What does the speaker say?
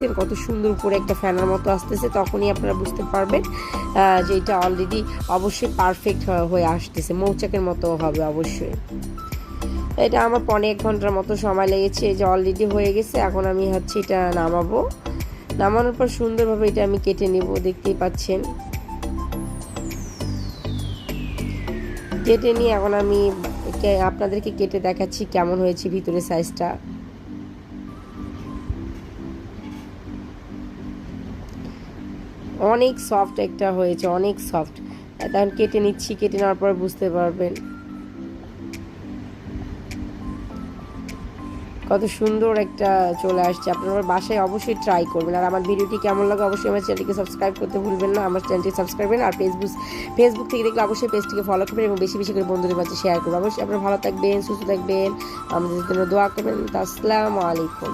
কত সুন্দর উপরে একটা ফ্যানের মতো আসতেছে, তখনই আপনারা বুঝতে পারবেন যে এটা অলরেডি অবশ্যই পারফেক্ট হয়ে আসতেছে, মৌচাকের মতো হবে অবশ্যই। এটা আমার 1.5 ঘন্টার মতো সময় লেগেছে, এই যে অলরেডি হয়ে গেছে। এখন আমি হচ্ছে এটা নামাবো, নামানোর পর সুন্দরভাবে এটা আমি কেটে নেব। দেখতেই পাচ্ছেন কেটে নিয়ে এখন আমি আপনাদেরকে কেটে দেখাচ্ছি কেমন হয়েছে ভিতরে সাইজটা। অনেক সফট একটা হয়েছে, অনেক সফট। এখন কেটে নিচ্ছি, কেটে নেওয়ার পর বুঝতে পারবেন কত সুন্দর একটা চলে আসছে। আপনারা বাসায় অবশ্যই ট্রাই করবেন। আর আমার ভিডিওটি কেমন লাগে অবশ্যই আমার চ্যানেলটিকে সাবস্ক্রাইব করতে ভুলবেন না। আমার চ্যানেলটি সাবস্ক্রাইব করবেন। আর ফেসবুক থেকে দেখলে অবশ্যই পেজটিকে ফলো করবেন এবং বেশি বেশি করে বন্ধুদের মাঝে শেয়ার করবেন। অবশ্যই আপনারা ভালো থাকবেন, সুস্থ থাকবেন, আমাদের জন্য দোয়া করবেন। আসসালামু আলাইকুম।